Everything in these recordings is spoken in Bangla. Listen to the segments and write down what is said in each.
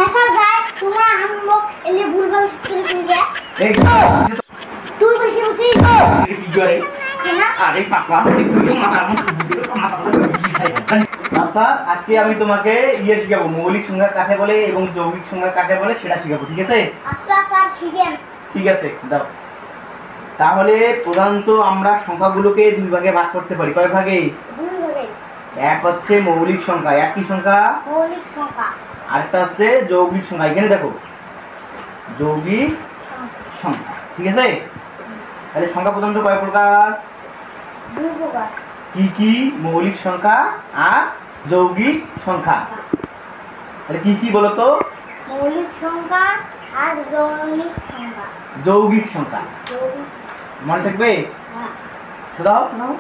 ऐसा जाए तुम्हारा हम लोग ये बुलबुल सुन गया तू বেশি বুঝি কি করে আরে পাপা তুই মাথা স্যার আজকে আমি তোমাকে শিখাবো মৌলিক সংখ্যা কাকে বলে এবং যৌগিক সংখ্যা কাকে বলে সেটা শিখাবো ঠিক আছে আচ্ছা স্যার শিখেন ঠিক আছে দাও তাহলে প্রধানত আমরা সংখ্যাগুলোকে দুই ভাগে ভাগ করতে পারি কয় ভাগে দুই ভাগে এক হচ্ছে মৌলিক সংখ্যা একই সংখ্যা মৌলিক সংখ্যা আরেকটা হচ্ছে যৌগিক সংখ্যা এখানে দেখো যৌগিক সংখ্যা ঠিক আছে তাহলে সংখ্যা প্রধানত কয় প্রকার দুই প্রকার কি কি মৌলিক সংখ্যা আর যৌগিক সংখ্যা তাহলে কি কি বলো তো মৌলিক সংখ্যা আর যৌগিক সংখ্যা যৌগিক সংখ্যা মনে থাকবে হ্যাঁ শোনাও শোনাও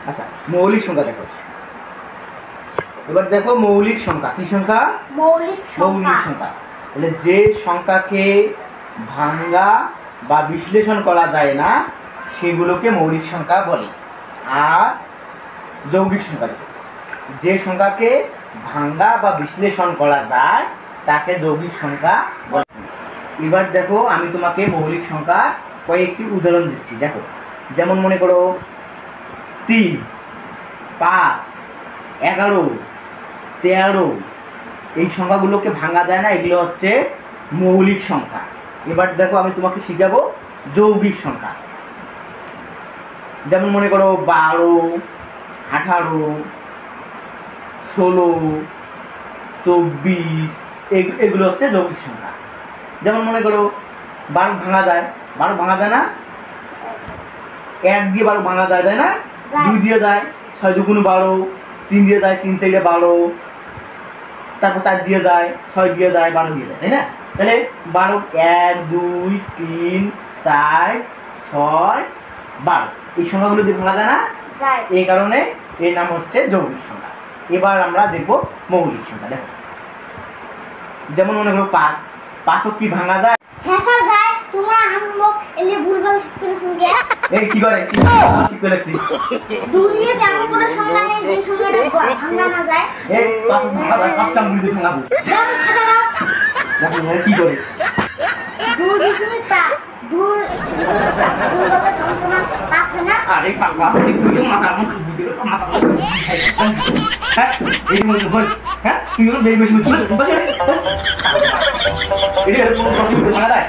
আচ্ছা মৌলিক সংখ্যা দেখো এবার দেখো মৌলিক সংখ্যা কি সংখ্যা মৌলিক সংখ্যা তাহলে যে সংখ্যাকে ভাঙা বা বিশ্লেষণ করা যায় না সেগুলোকে মৌলিক সংখ্যা বলে আর যৌগিক সংখ্যা যে সংখ্যাকে ভাঙা বা বিশ্লেষণ করা যায় তাকে যৌগিক সংখ্যা বলে এবার দেখো আমি তোমাকে মৌলিক সংখ্যা কয়েকটি উদাহরণ দিচ্ছি দেখো যেমন মনে করো 3 5 11 13 এই সংখ্যাগুলোকে ভাঙা যায় না এগুলো হচ্ছে মৌলিক সংখ্যা এবার দেখো আমি তোমাকে শিখাবো যৌগিক সংখ্যা যেমন মনে করো 12 18 16 24 এগুলো হচ্ছে যৌগিক সংখ্যা যেমন মনে করো 12 ভাঙা যায় না 1 দিয়ে 12 ভাঙা যায় না 2 দিয়ে যায় 6 দুগুণ 12 3 দিয়ে যায় 3 4 12 তারপর 4 দিয়ে যায় 6 দিয়ে যায় 12 দিয়ে যায় তাই না তাহলে 12 1 2 3 4 6 12 এই সংখ্যাগুলো দিয়ে ভাঙা যায় না এই কারণে এর নাম হচ্ছে যৌগিক সংখ্যা এবার আমরা দেখব মৌলিক সংখ্যা দেখো যেমন মনে করো 5 কি ভাঙা যায় হ্যাঁ স্যার যায় তোমরা हम लोग ये बुलबुल सुन गया এই কি করে কি করে লিখছি দুনিয়া যেমন কোনো সংখ্যা নেই যে সংখ্যাটা ভাঙা না যায় এই 5 ভাঙা যায় 5টা মূল্য ভাঙাবো দেখো কি করে 2.5 আরে পাপা তুই মাথা বুঝি মাথা হ্যাঁ এই মনে বল হ্যাঁ তুই বেশি বুঝি এটা কোনো প্রশ্ন ভাঙা যায়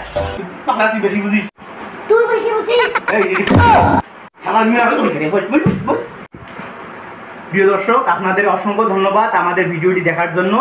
পাপা তুই বেশি বুঝিস তুই বেশি বুঝিস এই ছাড়া নিয়ে আসো বল প্রিয় দর্শক আপনাদের অসংখ্য ধন্যবাদ আমাদের ভিডিওটি দেখার জন্য